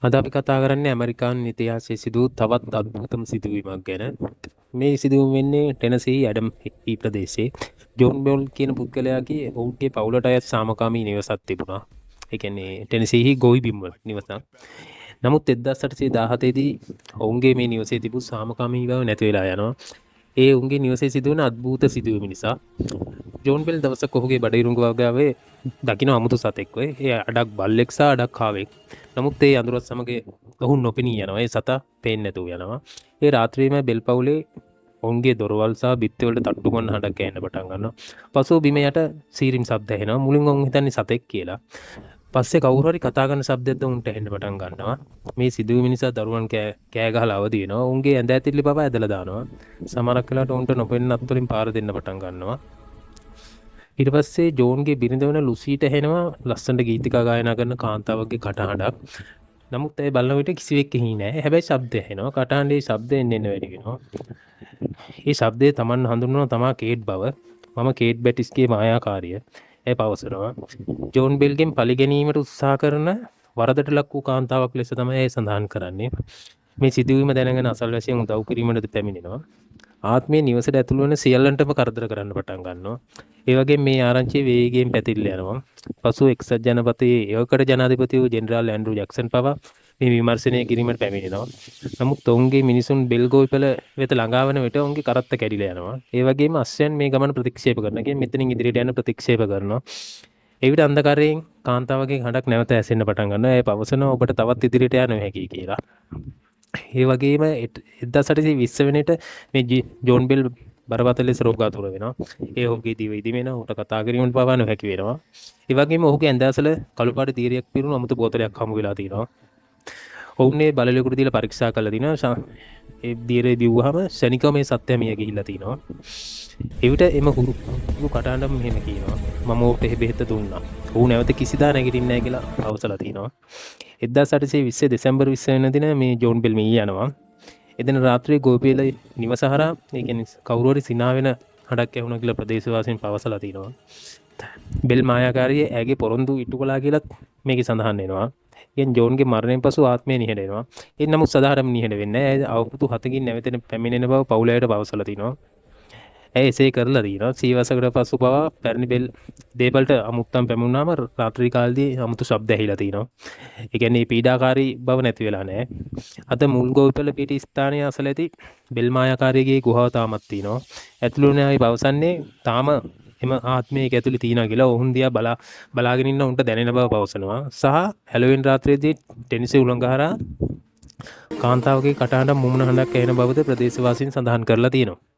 අද අපි කතා කරන්නේ ඇමරිකානු ඉතිහාසයේ සිදු වූ තවත් අద్භූතම සිදුවීමක් ගැන. මේ සිදුවීම වෙන්නේ ටෙනසී ඇඩම් හි ප්‍රදේශයේ ජෝන් බෝල් කියන පුද්ගලයාගේ ඔහුගේ පවුලට අයත් සාමකාමී නිවසක් තිබුණා. ඒ කියන්නේ ටෙනසීහි ගොවි බිම් නිවසක්. නමුත් 1817 දී ඔවුන්ගේ මේ නිවසේ තිබූ සාමකාමී බව නැති වෙලා යනවා. ඒ උන්ගේ නිවසේ සිදුවන අద్භූත සිදුවීම නිසා ජෝන් බෙල් දවසක් ඔහුගේ බඩිරුංග වගාවේ දකින අමුතු සතෙක් වේ. ඒ අඩක් බල්ලෙක් සහ අඩක් කාවෙක්. නමුත් ඒ අඳුරත් සමග ඔහු නොපෙනී යනවා. ඒ සතා පේන්නේ නැතුව යනවා. ඒ රාත්‍රියේම බෙල් පවුලේ ඔවුන්ගේ දොරවල් සහ බිත්තිවලට තට්ටු කරන හඬක් ඇහෙන්න පටන් ගන්නවා. පසුව බිම යට සීරිම් ශබ්ද ඇහෙනවා. මුලින් ඔවුන් හිතන්නේ සතෙක් කියලා. පස්සේ කවුරු හරි කතා කරන ශබ්දයක්ද උන්ට ඇහෙන්න පටන් ගන්නවා. මේ සිදුවීම නිසා දරුවන් කෑ ගහලා අවදි වෙනවා. උන්ගේ ඇඳ ඇතිලි පවා ඇදලා දානවා. සමහරක් වෙලාවට උන්ට නොපෙනෙන අත් වලින් පාර දෙන්න පටන් ගන්නවා. ඊට පස්සේ ජෝන්ගේ බිරිඳ වෙන ලුසීට ඇහෙනවා ලස්සනට ගීතිකා ගායනා කරන කාන්තාවක්ගේ කටහඬක්. නමුත් ඒ බලන විට කිසිවෙක් එහි නැහැ. හැබැයි ශබ්ද ඇහෙනවා. කටහඬේ ශබ්ද එන්න වැඩි වෙනවා. මේ ශබ්දය Taman හඳුන්වනවා තමා කේට් බව. මම කේට් බැටිස්ගේ මායාකාරිය. ඒ පවසනවා. ජෝන් බෙල්ගෙන් පරිගැනීමට උත්සාහ කරන වරදට ලක් වූ කාන්තාවක් ලෙස තමයි ඒ සඳහන් කරන්නේ. මේ සිදුවීම දැනගෙන අසල්වැසියන් උදව් කිරීමටද පැමිණෙනවා. ආත්මය නිවසට ඇතුළු වෙන සියල්ලන්ටම කරදර කරන්න පටන් ගන්නවා. ඒ වගේම මේ ආරංචිය වේගයෙන් පැතිරලා යනවා. පසුව එක්සත් ජනපදයේ ඒවකට ජනාධිපති වූ ජෙනරාල් ඇන්ඩ්‍රු ජැක්සන් පවා මේ විමර්ශනය කිරීමට පැමිණෙනවා. නමුත් ඔවුන්ගේ මිනිසුන් බෙල් ගෝවිපල වෙත ළඟා වන විට ඔවුන්ගේ කරත්ත කැඩිලා යනවා. ඒ වගේම අශ්වයන් මේ ගමන ප්‍රතික්ෂේප කරනවා. කියන්නේ මෙතනින් ඉදිරියට යන ප්‍රතික්ෂේප කරනවා. ඒ විට අන්ධකාරයෙන් කාන්තාවගේ හඬක් නැවත ඇසෙන්න පටන් ගන්නවා. ඒ පවසනවා ඔබට තවත් ඉදිරියට යන්න හැකියි කියලා. ඒ වගේම 1820 වෙනිට මේ ජෝන් බෙල් බරපතල ලෙස රෝගාතුර වෙනවා. ඒ ඔහුගේ දිව ඉදිමෙනවා. උට කතා කිරීමට පවා නොහැකි වෙනවා. ඒ වගේම ඔහුගේ ඇඳ ඇසල කළු පාට තීරයක් පිරුණු අමුතු බෝතලයක් හමු වෙලා තියෙනවා. ඔවුන් මේ බලලෙකුට දීලා පරීක්ෂා කරලා තිනවා. ඒ දීරේ දිව්වහම ශනිකව මේ සත්‍ය මිය ගිහිල්ලා තිනවා. එවිට එම හුරු කටහඬම මෙහෙම කියනවා. මම ඔබට බෙහෙත දුන්නා. ඌ නැවත කිසිදා නැගිටින්නේ නැහැ කියලා අවසලා තිනවා. 1820 දෙසැම්බර් 20 වෙනි දින මේ ජෝන් බෙල් මිය යනවා. එදින රාත්‍රියේ ගෝපියල නිවස හරහා ඒ කියන්නේ කවුරු හරි සිනා වෙන හඬක් ඇහුණා කියලා ප්‍රදේශවාසීන් පවසලා තිනවා. බෙල් මායාකාරිය ඇගේ පොරොන්දු ඉටු කළා කියලත් මේකේ සඳහන් වෙනවා. ඉතින් ජෝන්ගේ මරණයෙන් පසු ආත්මය නිහඬ වෙනවා. ඒ නමුත් සදාහරම නිහඬ වෙන්නේ නැහැ. අවුරුදු 7කින් නැවතෙන පැමිණෙන බව පවුලයට පවසලා තිනවා. ඇය එසේ කරලා තිනවා. සීවසකට පසු පවා පැරණි බෙල් දේපලට අමුත්තම් පැමුණාම රාත්‍රී කාලේදී අමුතු ශබ්ද ඇහිලා තිනවා. ඒ කියන්නේ පීඩාකාරී බව නැති වෙලා නැහැ. අද මුල් ගෝවිපල පිටි ස්ථානයේ අසල ඇති බෙල් මායාකාරියගේ ගුහාව තාමත් තිනවා. ඇතුළු වෙන අය පවසන්නේ තාම එම ආත්මයක ඇතුළේ තියනවා කියලා. ඔවුන් දිහා බලාගෙන ඉන්න උන්ට දැනෙන බව පවසනවා. සහ හැලෝවින් රාත්‍රියේදී ටෙනිසි උළංග හරහා කාන්තාවගේ කටහඬ මුමුණ හඬක් ඇහෙන බවද ප්‍රදේශවාසීන් සඳහන් කරලා තියෙනවා.